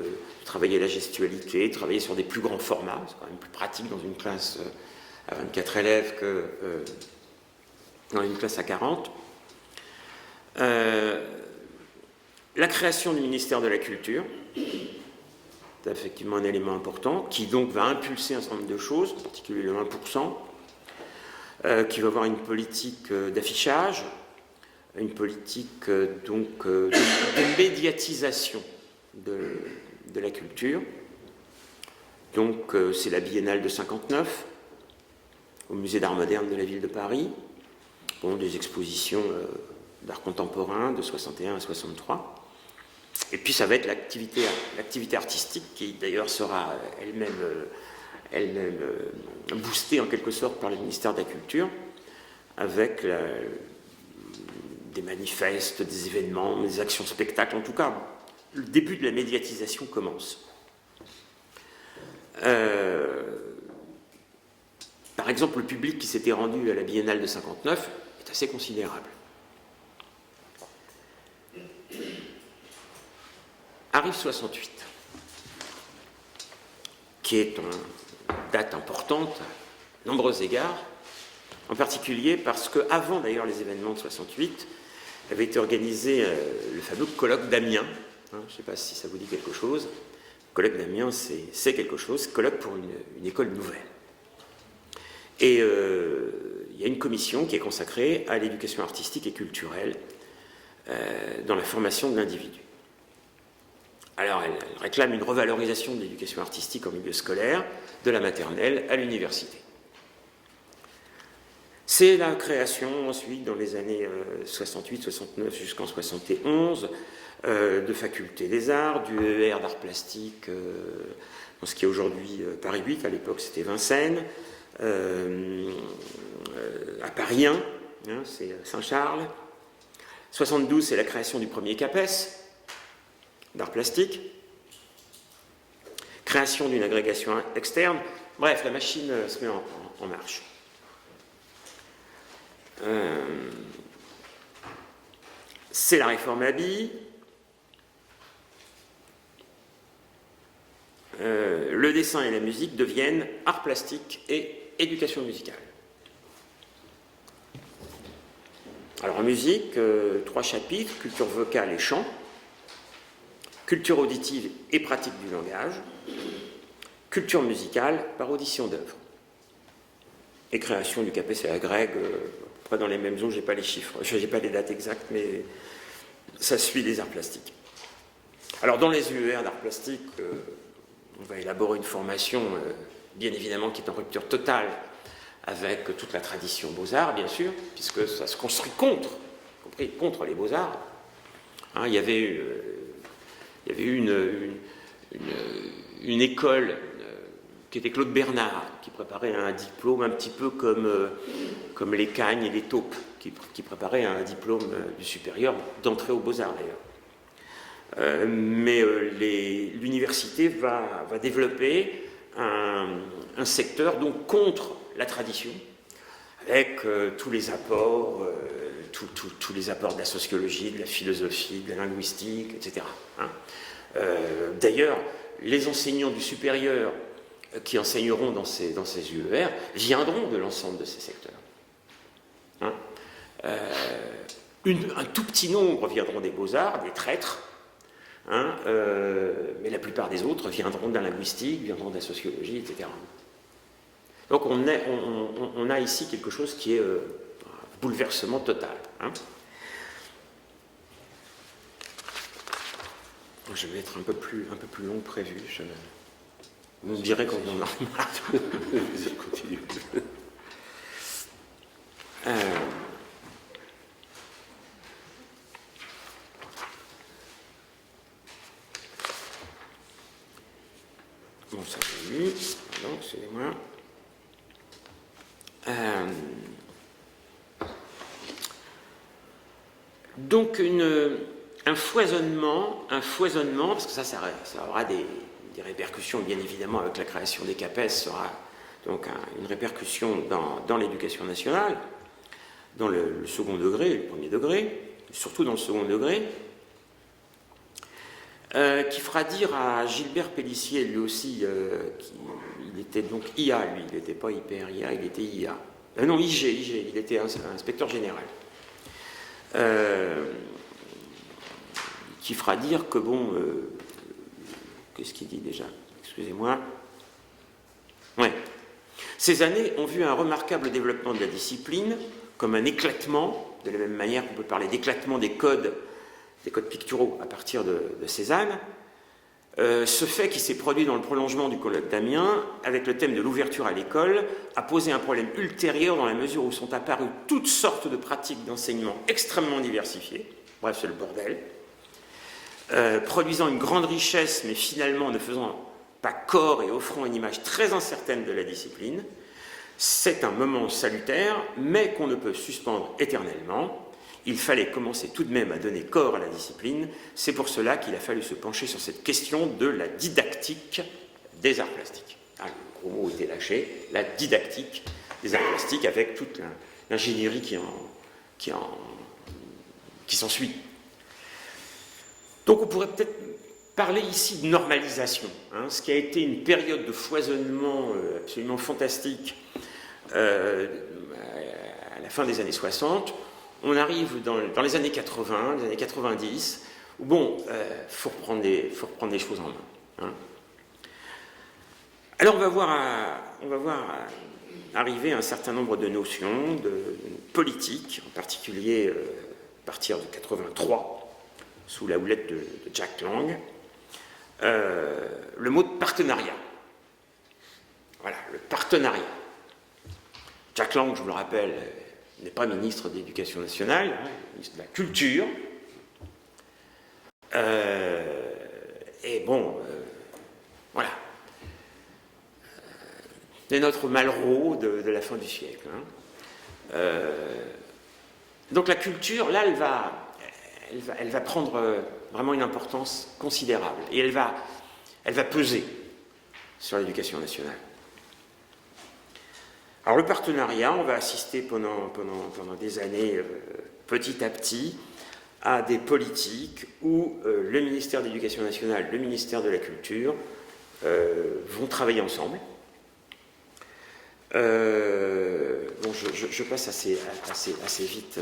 travailler la gestualité, travailler sur des plus grands formats. C'est quand même plus pratique dans une classe à 24 élèves que dans une classe à 40. La création du ministère de la Culture, c'est effectivement un élément important, qui donc va impulser un certain nombre de choses, en particulier le 1%, qui va avoir une politique d'affichage, une politique donc de médiatisation de la culture. Donc c'est la biennale de 59 au musée d'art moderne de la ville de Paris, bon, des expositions d'art contemporain de 61 à 63. Et puis ça va être l'activité artistique qui d'ailleurs sera elle-même boostée en quelque sorte par le ministère de la Culture avec des manifestes, des événements, des actions spectacles. En tout cas, le début de la médiatisation commence. Par exemple, le public qui s'était rendu à la Biennale de 59 est assez considérable. Arrive 68, qui est une date importante à nombreux égards, en particulier parce qu'avant d'ailleurs les événements de 68, avait été organisé le fameux colloque d'Amiens. Je ne sais pas si ça vous dit quelque chose. Le colloque d'Amiens, c'est quelque chose, colloque pour une école nouvelle. Et il y a une commission qui est consacrée à l'éducation artistique et culturelle dans la formation de l'individu. Alors, elle réclame une revalorisation de l'éducation artistique en milieu scolaire, de la maternelle à l'université. C'est la création, ensuite, dans les années 68-69 jusqu'en 71, de facultés des arts, du ER d'art plastique, dans ce qui est aujourd'hui Paris 8, à l'époque c'était Vincennes, à Paris 1, c'est Saint-Charles. 72, c'est la création du premier CAPES, d'art plastique, création d'une agrégation externe. Bref, la machine se met en marche. C'est la réforme Haby. Le dessin et la musique deviennent art plastique et éducation musicale. Alors en musique, 3 chapitres, culture vocale et chant, culture auditive et pratique du langage, culture musicale par audition d'œuvres. Et création du CAPES et la GREG, pas dans les mêmes zones, je n'ai pas les chiffres, je n'ai pas les dates exactes, mais ça suit les arts plastiques. Alors dans les UER d'art plastique, on va élaborer une formation, bien évidemment, qui est en rupture totale avec toute la tradition beaux-arts, bien sûr, puisque ça se construit contre les beaux-arts. Il y avait eu une école qui était Claude Bernard, qui préparait un diplôme un petit peu comme les Cagnes et les Taupes, qui préparaient un diplôme du supérieur d'entrée aux beaux-arts d'ailleurs. Mais l'université va développer un secteur donc contre la tradition, avec tous les apports, tous les apports de la sociologie, de la philosophie, de la linguistique, etc. D'ailleurs, les enseignants du supérieur qui enseigneront dans ces UER viendront de l'ensemble de ces secteurs. Un tout petit nombre viendront des beaux-arts, des traîtres, mais la plupart des autres viendront de la linguistique, viendront de la sociologie, etc. Donc on a ici quelque chose qui est bouleversement total. Je vais être un peu plus long que prévu. Vous me direz quand on en a. Continue. Bon, ça j'ai lu. Pardon, excusez-moi. Donc un foisonnement, parce que ça aura des répercussions, bien évidemment, avec la création des CAPES, sera donc une répercussion dans l'éducation nationale, dans le second degré et le premier degré, surtout dans le second degré, qui fera dire à Gilbert Pélissier, lui aussi, il était donc IA, lui, il n'était pas hyper-IA, il était IA. Non, IG, il était inspecteur général. Qui fera dire que, bon, qu'est-ce qu'il dit déjà? Excusez-moi. Ouais. Ces années ont vu un remarquable développement de la discipline, comme un éclatement, de la même manière qu'on peut parler d'éclatement des codes picturaux à partir de Cézanne. Ce fait qui s'est produit dans le prolongement du colloque d'Amiens, avec le thème de l'ouverture à l'école, a posé un problème ultérieur dans la mesure où sont apparues toutes sortes de pratiques d'enseignement extrêmement diversifiées, bref, c'est le bordel, produisant une grande richesse, mais finalement ne faisant pas corps et offrant une image très incertaine de la discipline. C'est un moment salutaire, mais qu'on ne peut suspendre éternellement. Il fallait commencer tout de même à donner corps à la discipline. C'est pour cela qu'il a fallu se pencher sur cette question de la didactique des arts plastiques. Ah, le gros mot était lâché, la didactique des arts plastiques, avec toute l'ingénierie qui s'ensuit. Donc on pourrait peut-être parler ici de normalisation, ce qui a été une période de foisonnement absolument fantastique à la fin des années 60. On arrive dans les années 80, les années 90, où bon, faut reprendre les choses en main. Alors on va voir arriver un certain nombre de notions de politique, en particulier à partir de 83, sous la houlette de Jack Lang, le mot de partenariat. Voilà, le partenariat. Jack Lang, je vous le rappelle, n'est pas ministre de l'Éducation nationale, ministre de la Culture. Et bon, voilà. C'est notre Malraux de la fin du siècle. Donc la culture, là, elle va prendre vraiment une importance considérable. Et elle va peser sur l'éducation nationale. Alors le partenariat, on va assister pendant des années, petit à petit, à des politiques où le ministère de l'Éducation nationale, le ministère de la Culture vont travailler ensemble. Bon, je passe assez vite,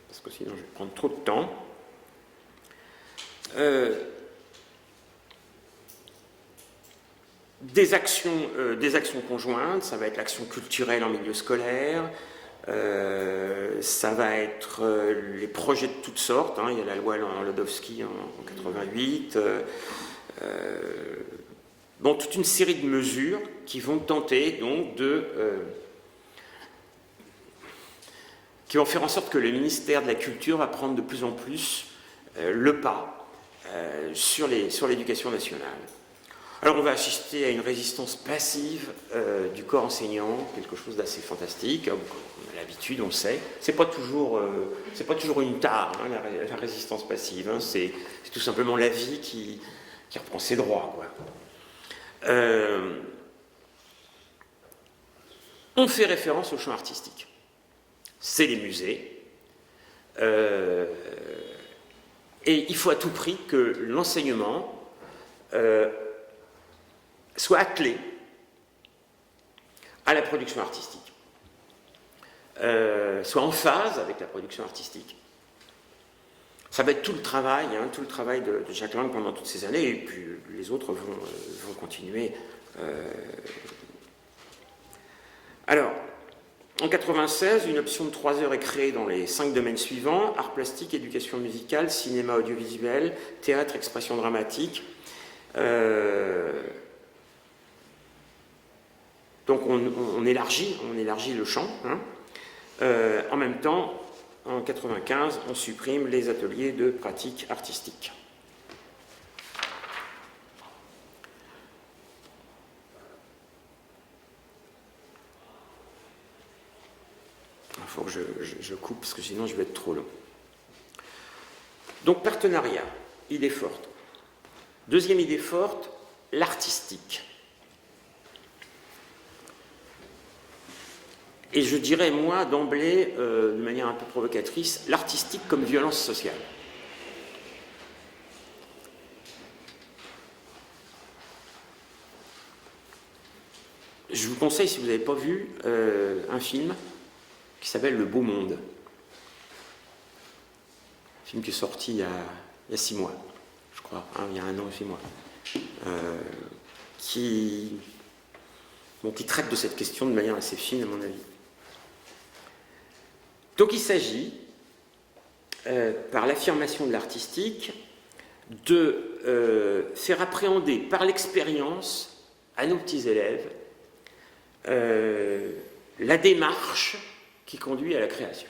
parce que sinon je vais prendre trop de temps. Des actions conjointes, ça va être l'action culturelle en milieu scolaire, ça va être les projets de toutes sortes, il y a la loi Lodowski en 88, bon, toute une série de mesures qui vont tenter donc qui vont faire en sorte que le ministère de la Culture va prendre de plus en plus le pas sur l'éducation nationale. Alors on va assister à une résistance passive du corps enseignant, quelque chose d'assez fantastique. On a l'habitude, on le sait. C'est pas toujours une tare, la résistance passive. C'est tout simplement la vie qui reprend ses droits, quoi. On fait référence au champ artistique. C'est les musées. Et il faut à tout prix que l'enseignement soit attelé à la production artistique, soit en phase avec la production artistique. Ça va être tout le travail de Jack Lang pendant toutes ces années, et puis les autres vont continuer. Alors, En 1996, une option de 3 heures est créée dans les 5 domaines suivants: art plastique, éducation musicale, cinéma audiovisuel, théâtre, expression dramatique. Donc on élargit le champ. Hein. En même temps, en 1995, on supprime les ateliers de pratique artistique. Il faut que je coupe parce que sinon je vais être trop long. Donc partenariat, idée forte. Deuxième idée forte, l'artistique. Et je dirais, moi, d'emblée, de manière un peu provocatrice, l'artistique comme violence sociale. Je vous conseille, si vous n'avez pas vu, un film qui s'appelle Le Beau Monde. Un film qui est sorti il y a 6 mois, je crois, hein, il y a 1 an et 6 mois. Qui traite de cette question de manière assez fine, à mon avis. Donc il s'agit, par l'affirmation de l'artistique, de faire appréhender par l'expérience à nos petits élèves la démarche qui conduit à la création.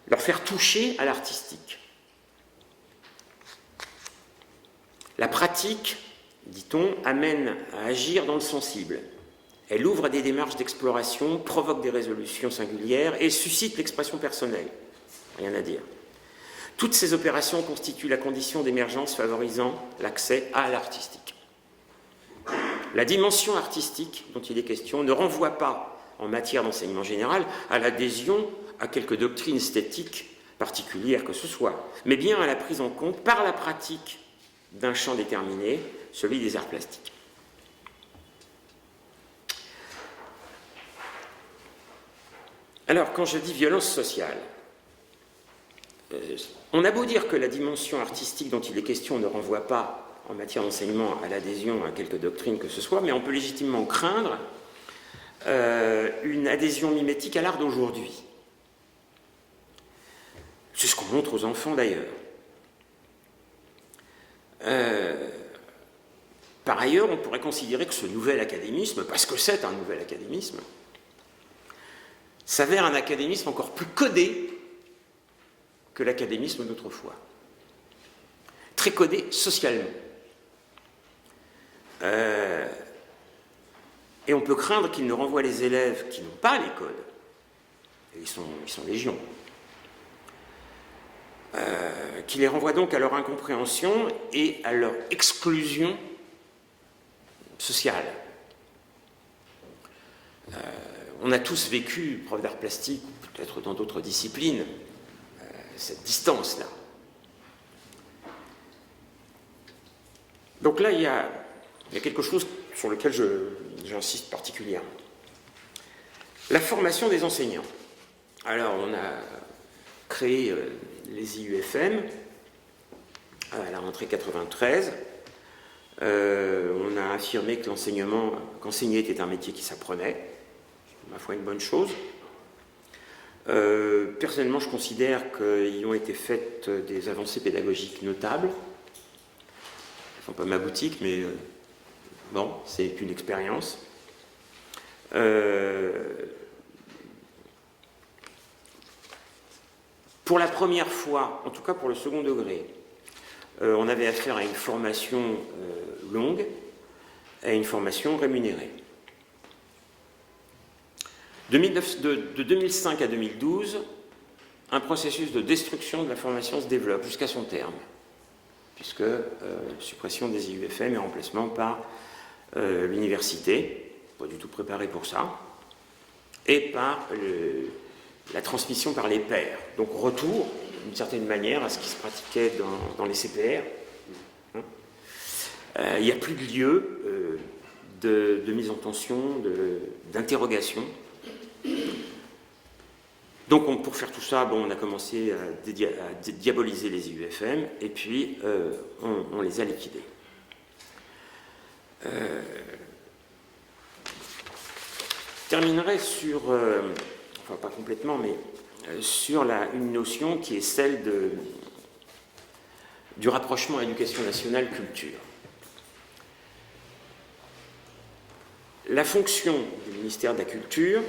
Leur faire toucher à l'artistique. La pratique, dit-on, amène à agir dans le sensible. Elle ouvre à des démarches d'exploration, provoque des résolutions singulières et suscite l'expression personnelle. Rien à dire. Toutes ces opérations constituent la condition d'émergence favorisant l'accès à l'artistique. La dimension artistique dont il est question ne renvoie pas, en matière d'enseignement général, à l'adhésion à quelque doctrine esthétique particulière que ce soit, mais bien à la prise en compte par la pratique d'un champ déterminé, celui des arts plastiques. Alors, quand je dis violence sociale, on a beau dire que la dimension artistique dont il est question ne renvoie pas, en matière d'enseignement, à l'adhésion à quelque doctrine que ce soit, mais on peut légitimement craindre une adhésion mimétique à l'art d'aujourd'hui. C'est ce qu'on montre aux enfants, d'ailleurs. Par ailleurs, on pourrait considérer que ce nouvel académisme, parce que c'est un nouvel académisme, s'avère un académisme encore plus codé que l'académisme d'autrefois. Très codé socialement. Et on peut craindre qu'il ne renvoie les élèves qui n'ont pas les codes, et ils sont légion, qui les renvoie donc à leur incompréhension et à leur exclusion sociale. On a tous vécu, prof d'art plastique, ou peut-être dans d'autres disciplines, cette distance-là. Donc là, il y a quelque chose sur lequel j'insiste particulièrement. La formation des enseignants. Alors, on a créé les IUFM à la rentrée 93. On a affirmé que qu'enseigner était un métier qui s'apprenait. Ma foi, une bonne chose. Personnellement, je considère qu'il ont été faites des avancées pédagogiques notables. Elles ne font pas ma boutique, mais bon, c'est une expérience. Pour la première fois, en tout cas pour le second degré, on avait affaire à une formation longue, à une formation rémunérée. De 2005 à 2012, un processus de destruction de la formation se développe jusqu'à son terme, puisque suppression des IUFM et remplacement par l'université, pas du tout préparée pour ça, et par la transmission par les pairs. Donc retour, d'une certaine manière, à ce qui se pratiquait dans les CPR. Il n'y a plus de lieu de mise en tension, d'interrogation. Donc pour faire tout ça, on a commencé à diaboliser les IUFM et puis on les a liquidés. terminerai sur, enfin pas complètement, mais sur une notion qui est celle du rapprochement éducation nationale-culture. La fonction du ministère de la Culture,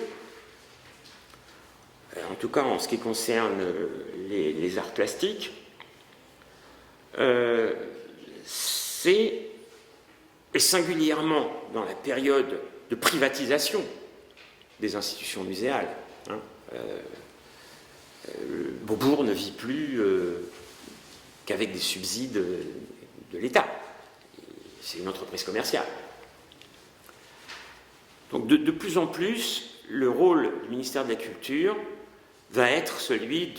en tout cas en ce qui concerne les arts plastiques, c'est, et singulièrement dans la période de privatisation des institutions muséales, Beaubourg ne vit plus qu'avec des subsides de l'État. C'est une entreprise commerciale. Donc de plus en plus, le rôle du ministère de la Culture va être celui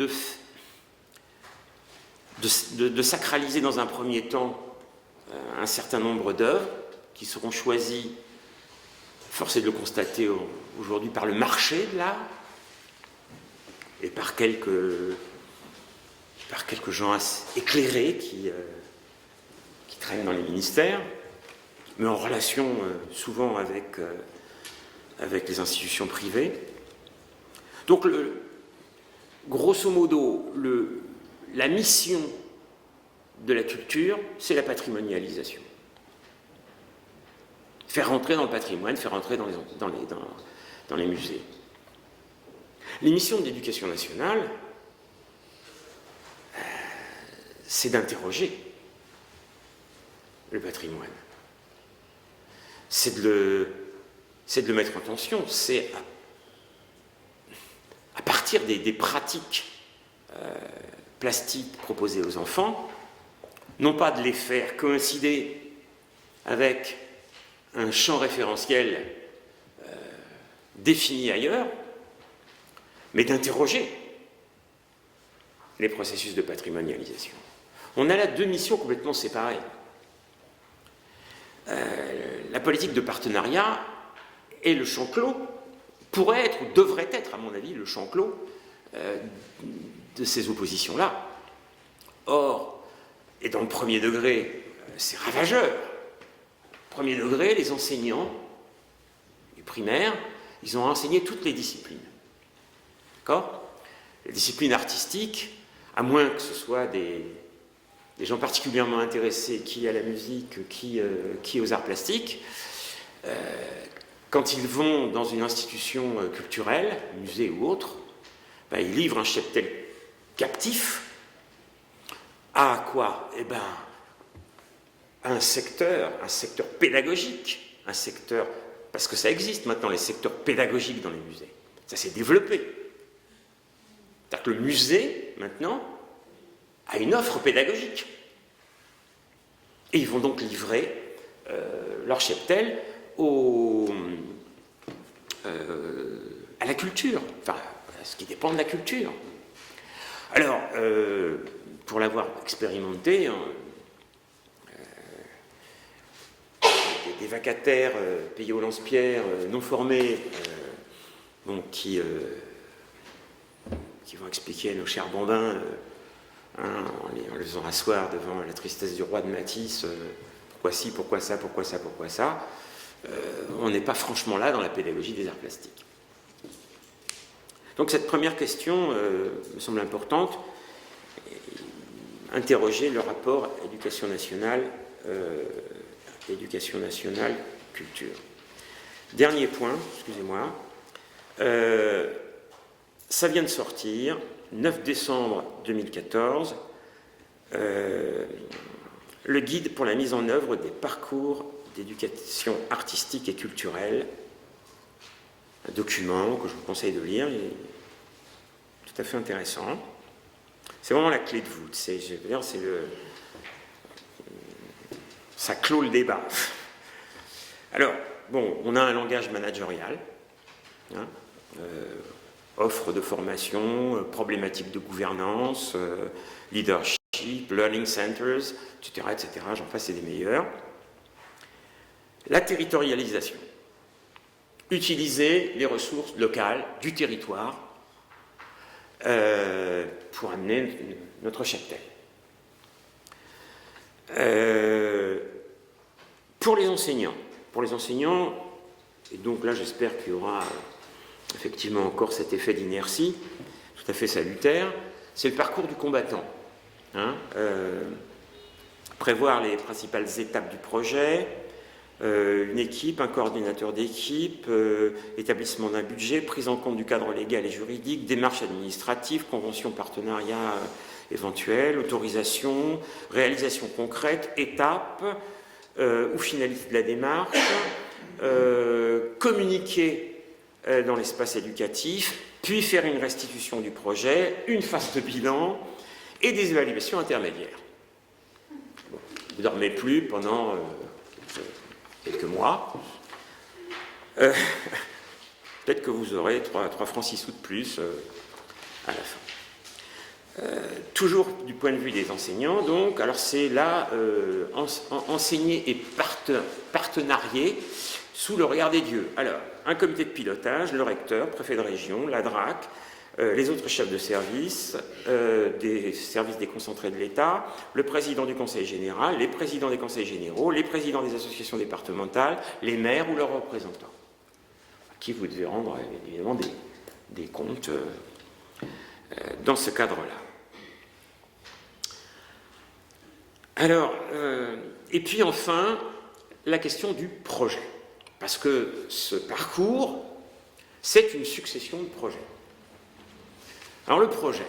de sacraliser dans un premier temps un certain nombre d'œuvres qui seront choisies, force est de le constater aujourd'hui, par le marché de l'art et par quelques gens éclairés qui traînent dans les ministères, mais en relation souvent avec les institutions privées. Donc, grosso modo, la mission de la culture, c'est la patrimonialisation. Faire rentrer dans le patrimoine, faire rentrer dans les musées. Les missions de l'éducation nationale, c'est d'interroger le patrimoine. C'est de le mettre en tension, c'est à partir des pratiques plastiques proposées aux enfants, non pas de les faire coïncider avec un champ référentiel défini ailleurs, mais d'interroger les processus de patrimonialisation. On a là deux missions complètement séparées. La politique de partenariat et le champ clos pourrait être, ou devrait être, à mon avis, le champ clos de ces oppositions-là. Or, et dans le premier degré, c'est ravageur. Premier degré, les enseignants du primaire, ils ont enseigné toutes les disciplines. D'accord ? Les disciplines artistiques, à moins que ce soit des gens particulièrement intéressés, qui à la musique, qui aux arts plastiques, quand ils vont dans une institution culturelle, musée ou autre, ben, ils livrent un cheptel captif à quoi ? Eh bien, un secteur pédagogique, un secteur, parce que ça existe maintenant, les secteurs pédagogiques dans les musées. Ça s'est développé. C'est-à-dire que le musée, maintenant, a une offre pédagogique. Et ils vont donc livrer leur cheptel à la culture, enfin, à ce qui dépend de la culture. Alors, pour l'avoir expérimenté, des vacataires payés au lance-pierre, non formés, qui vont expliquer à nos chers bambins, en les faisant asseoir devant la tristesse du roi de Matisse, pourquoi ci, pourquoi ça, pourquoi ça, pourquoi ça, on n'est pas franchement là dans la pédagogie des arts plastiques. Donc cette première question me semble importante, interroger le rapport éducation nationale, culture. Dernier point, excusez-moi, ça vient de sortir, 9 décembre 2014, le guide pour la mise en œuvre des parcours d'éducation artistique et culturelle, un document que je vous conseille de lire, il est tout à fait intéressant. C'est vraiment la clé de voûte, ça clôt le débat. Alors, bon, on a un langage managérial, offre de formation, problématiques de gouvernance, leadership, learning centers, etc., j'en passe et des meilleurs. La territorialisation. Utiliser les ressources locales du territoire pour amener notre cheptel. Pour les enseignants, et donc là j'espère qu'il y aura effectivement encore cet effet d'inertie tout à fait salutaire, c'est le parcours du combattant. Hein, prévoir les principales étapes du projet, une équipe, un coordinateur d'équipe, établissement d'un budget, prise en compte du cadre légal et juridique, démarche administrative, convention partenariat éventuelle, autorisation, réalisation concrète, étapes ou finalité de la démarche, communiquer dans l'espace éducatif, puis faire une restitution du projet, une phase de bilan et des évaluations intermédiaires. Bon, vous ne dormez plus pendant quelques mois. Peut-être que vous aurez 3 francs 6 sous de plus à la fin. Toujours du point de vue des enseignants, donc, alors c'est là enseigner et partenarier sous le regard des dieux. Alors, un comité de pilotage, le recteur, préfet de région, la DRAC, les autres chefs de service, des services déconcentrés de l'État, le président du conseil général, les présidents des conseils généraux, les présidents des associations départementales, les maires ou leurs représentants, à qui vous devez rendre évidemment des comptes dans ce cadre-là. Alors, et puis enfin, la question du projet. Parce que ce parcours, c'est une succession de projets. Alors le projet,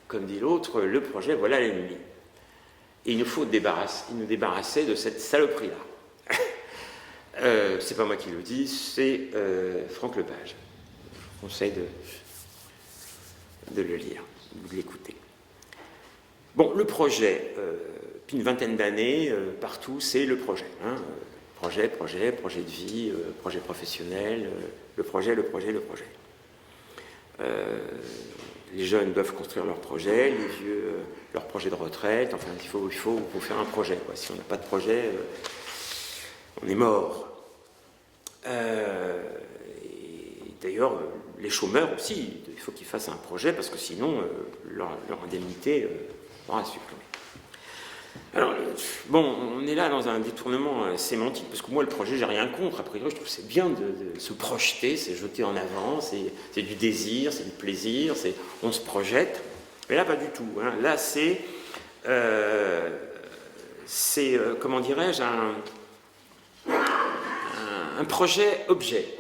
comme dit l'autre, le projet, voilà l'ennemi. Et il nous faut nous débarrasser de cette saloperie-là. C'est pas moi qui le dis, c'est Franck Lepage. Je vous conseille de le lire, de l'écouter. Bon, le projet, depuis une vingtaine d'années, partout, c'est le projet. Hein. Projet de vie, projet professionnel, le projet. Les jeunes doivent construire leur projet, les vieux leur projet de retraite. Enfin, il faut faire un projet, quoi. Si on n'a pas de projet, on est mort. D'ailleurs, les chômeurs aussi, il faut qu'ils fassent un projet parce que sinon, leur indemnité sera supprimée. Alors, bon, on est là dans un détournement sémantique, parce que moi, le projet, j'ai rien contre. A priori, je trouve que c'est bien de se projeter, c'est jeter en avant, c'est du désir, c'est du plaisir, on se projette. Mais là, pas du tout. Hein. Là, c'est comment dirais-je, un projet-objet.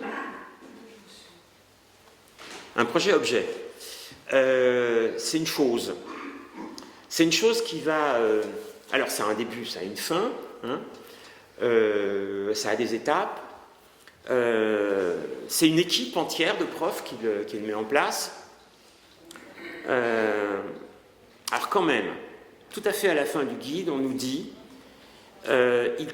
Un projet-objet. C'est une chose. C'est une chose qui va... alors, ça a un début, ça a une fin, hein, ça a des étapes. C'est une équipe entière de profs qui le met en place. Alors, quand même, tout à fait à la fin du guide, on nous dit il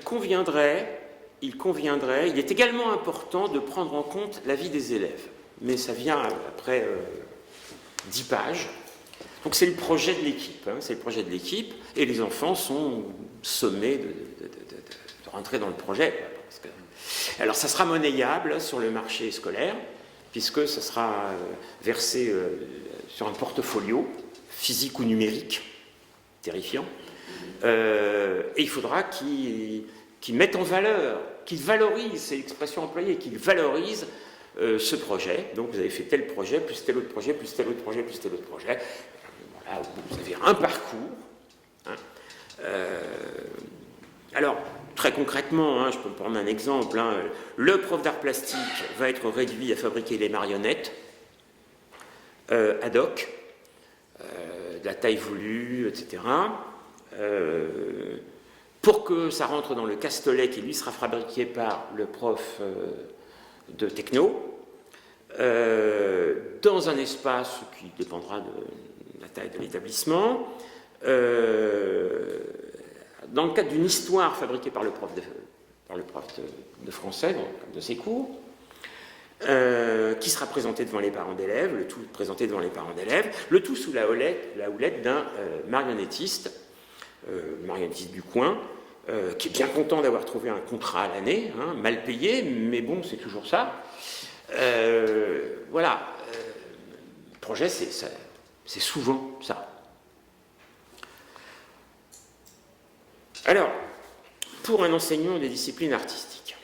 est également important de prendre en compte l'avis des élèves. Mais ça vient après 10 pages. Donc c'est le projet de l'équipe, hein, et les enfants sont sommés de rentrer dans le projet. Alors ça sera monnayable sur le marché scolaire, puisque ça sera versé sur un portfolio, physique ou numérique, terrifiant, et il faudra qu'ils mettent en valeur, qu'ils valorisent, c'est l'expression employée, qu'ils valorisent ce projet. Donc vous avez fait tel projet, plus tel autre projet, plus tel autre projet, plus tel autre projet. Voilà, vous avez un parcours. Hein. Alors, très concrètement, hein, je peux prendre un exemple. Hein, le prof d'art plastique va être réduit à fabriquer des marionnettes ad hoc, de la taille voulue, etc. Pour que ça rentre dans le castelet qui, lui, sera fabriqué par le prof de techno, dans un espace qui dépendra de la taille de l'établissement, dans le cadre d'une histoire fabriquée par le prof de français, donc de ses cours, qui sera présenté devant les parents d'élèves, le tout présenté devant les parents d'élèves, le tout sous la houlette d'un marionnettiste du coin, qui est bien content d'avoir trouvé un contrat à l'année, hein, mal payé, mais bon, c'est toujours ça. Voilà. Projet, c'est souvent ça. Alors, pour un enseignant des disciplines artistiques,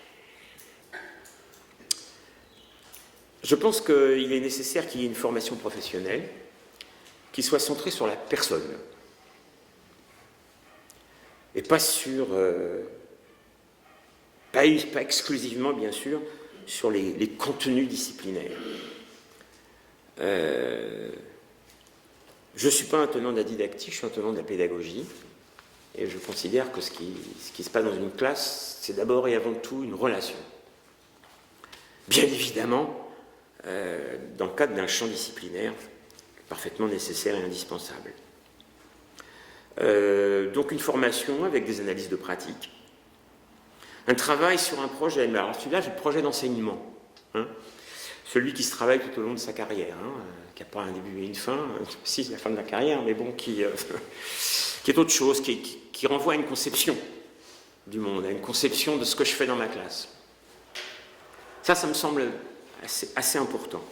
Je pense qu'il est nécessaire qu'il y ait une formation professionnelle qui soit centrée sur la personne et pas sur, pas exclusivement bien sûr, sur les contenus disciplinaires. Je ne suis pas un tenant de la didactique, je suis un tenant de la pédagogie. Et je considère que ce qui se passe dans une classe, c'est d'abord et avant tout une relation. Bien évidemment, dans le cadre d'un champ disciplinaire parfaitement nécessaire et indispensable. Donc une formation avec des analyses de pratique, un travail sur un projet, alors celui-là, c'est le projet d'enseignement, hein, celui qui se travaille tout au long de sa carrière, hein, qui n'a pas un début et une fin, si c'est la fin de la carrière, mais bon, qui est autre chose, qui renvoie à une conception du monde, à une conception de ce que je fais dans ma classe. Ça me semble assez important.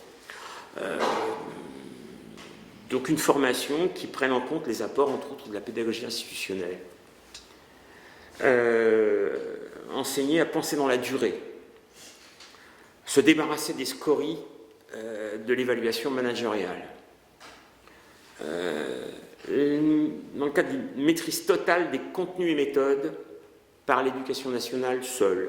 Donc une formation qui prenne en compte les apports, entre autres, de la pédagogie institutionnelle. Enseigner à penser dans la durée. Se débarrasser des scories de l'évaluation managériale. Dans le cadre d'une maîtrise totale des contenus et méthodes par l'éducation nationale seule.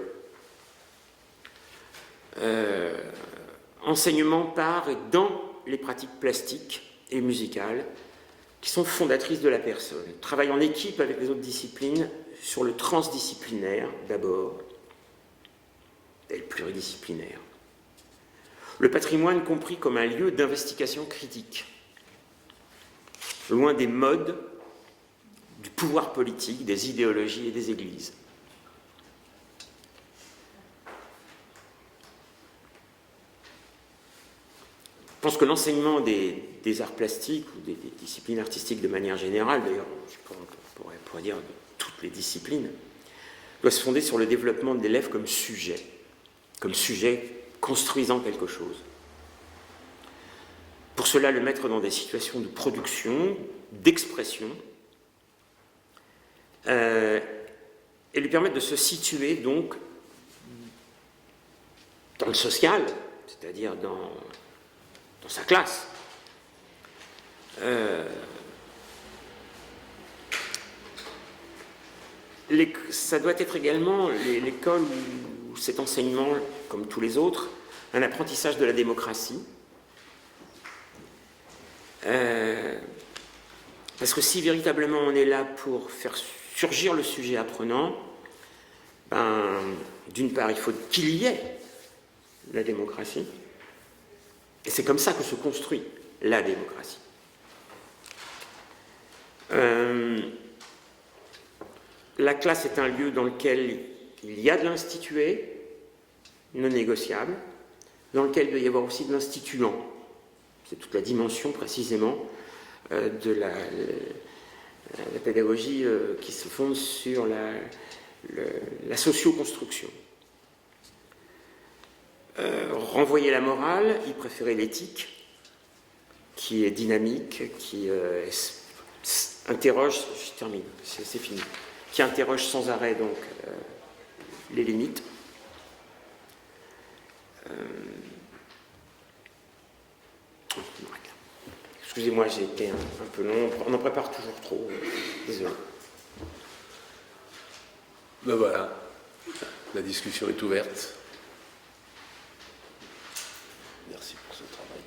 Enseignement par et dans les pratiques plastiques et musicales qui sont fondatrices de la personne. Travail en équipe avec les autres disciplines sur le transdisciplinaire d'abord et le pluridisciplinaire. Le patrimoine compris comme un lieu d'investigation critique, loin des modes, du pouvoir politique, des idéologies et des églises. Je pense que l'enseignement des arts plastiques ou des disciplines artistiques de manière générale, d'ailleurs, on pourrait dire de toutes les disciplines, doit se fonder sur le développement de l'élève comme sujet construisant quelque chose. Pour cela, le mettre dans des situations de production, d'expression, et lui permettre de se situer donc dans le social, c'est-à-dire dans sa classe. Ça doit être également l'école où cet enseignement, comme tous les autres, un apprentissage de la démocratie. Parce que si véritablement on est là pour faire surgir le sujet apprenant, d'une part, il faut qu'il y ait la démocratie, et c'est comme ça que se construit la démocratie. La classe est un lieu dans lequel il y a de l'institué, non négociable, dans lequel il doit y avoir aussi de l'instituant. C'est toute la dimension précisément de la pédagogie qui se fonde sur la socio-construction. Renvoyer la morale, y préférer l'éthique, qui est dynamique, qui interroge, je termine, c'est fini, qui interroge sans arrêt donc les limites. Excusez-moi, j'ai été un peu long, on en prépare toujours trop, désolé. Ben voilà, la discussion est ouverte. Merci pour ce travail.